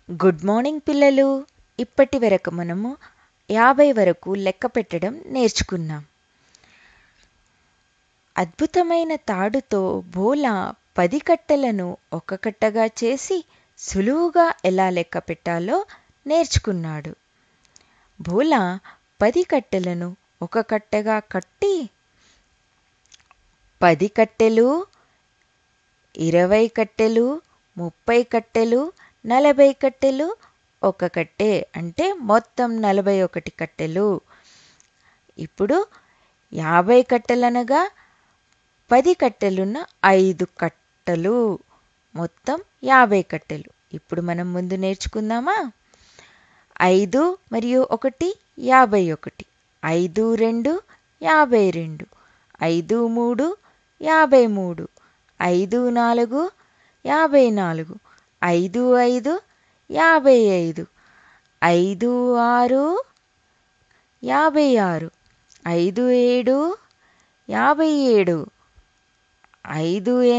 Good morning పిల్లలు. ఇప్పటి వరకు మనము 50 వరకు లెక్క పెట్టడం నేర్చుకున్నాం. అద్భుతమైన తాడుతో భోలా 10 కట్టెలను ఒక కట్టగా చేసి సులువుగా ఎలా లెక్క పెట్టాలో నేర్చుకున్నాడు. భోలా 10 కట్టెలను ఒక కట్టగా కట్టి 10 కట్టెలు, 20 కట్టెలు, 30 కట్టెలు, 40 కట్టెలు, ఒక కట్టె అంటే మొత్తం 41 కట్టెలు. ఇప్పుడు 50 కట్టెలనగా 10 కట్టెలున్న 5 కట్టలు, మొత్తం 50 కట్టెలు. ఇప్పుడు మనం ముందు నేర్చుకుందామా? 5 మరియు 1 51, 5 2 52, 5 3 53, 5 4 54, 5 5 55, 5 6 56, 5 7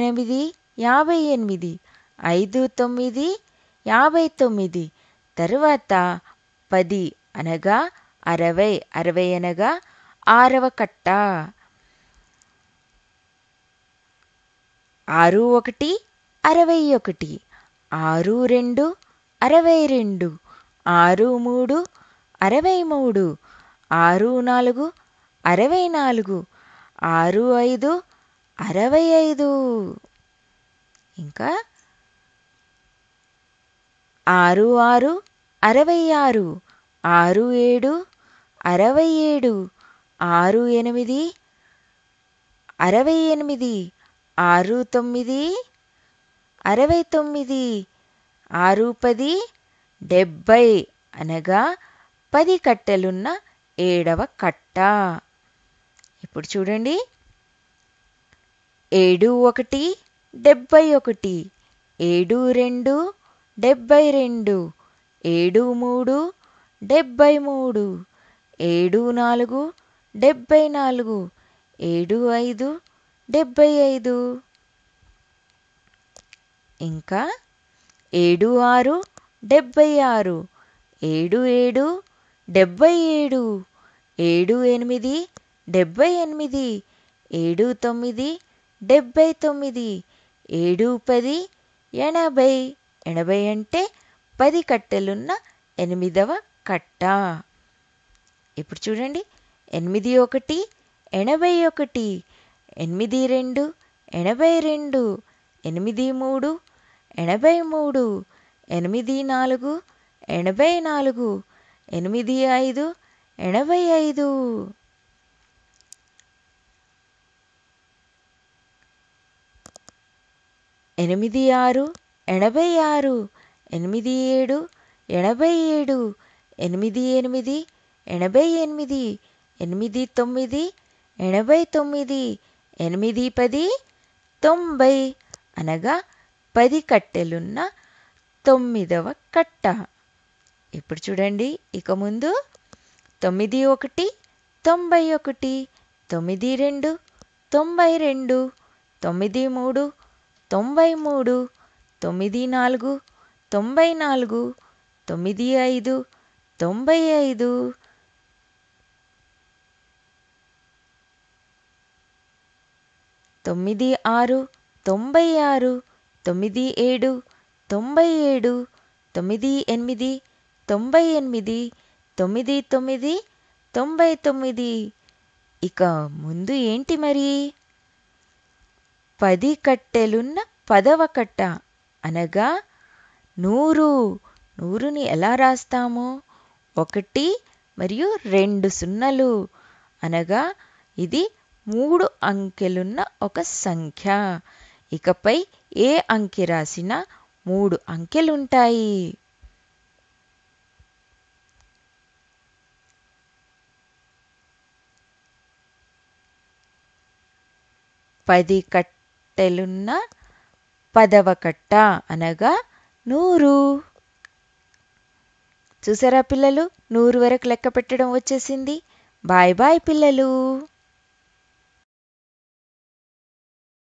57, 5 8 58, 5 9 59, తరువాత 10 అనగా 60, 60 అనగా 6వ కట్ట. 6 1 61, 6 2 62, 6 3 63, 6 4 64, 6 5 65. ఇంకా 6 6 66, 6 7 67, 6 8 68, 6 9 69, 6 10 70 అనగా 10 కట్టెలున్న 7వ కట్ట. ఇప్పుడు చూడండి. 7 1 71, 7 2 72, 7 3 73, 7 4 74, 7 5 75. ఇంకా 7 6 76, 7 7 77, 7 8 78, 7 9 79, 7 10 80. 80 అంటే 10 కట్టెలున్న 8వ కట్ట. ఇప్పుడు చూడండి. 8 1 81, 8 2 82, 8 3 83, 8 4 84, 8 5 85. 8 6 86, 8 7 87, 8 8 88, 8 9 89, 8 10 90 అనగా 10 కట్టెలున్న 9వ కట్ట. ఇప్పుడు చూడండి. ఇక ముందు 9 1 91, 9 2 92, 9 3 93, 9 4 94, 9 5 95, 9 6 96, 9 7 97, 9 8 98, 9 9 99. ఇక ముందు ఏంటి మరి? 10 కట్టెలున్న 10వ కట్ట అనగా 100. 100ని ఎలా రాస్తాము? 1 మరియు 2 సున్నలు అనగా ఇది 3 అంకెలున్న ఒక సంఖ్య. ఇకపై ఏ అంకె రాసినా 3 అంకెలుంటాయి. 10 కట్టెలున్న 10వ కట్ట అనగా 100. చూసారా పిల్లలు? 100 వరకు లెక్క పెట్టడం వచ్చేసింది. బాయ్ బాయ్ పిల్లలు.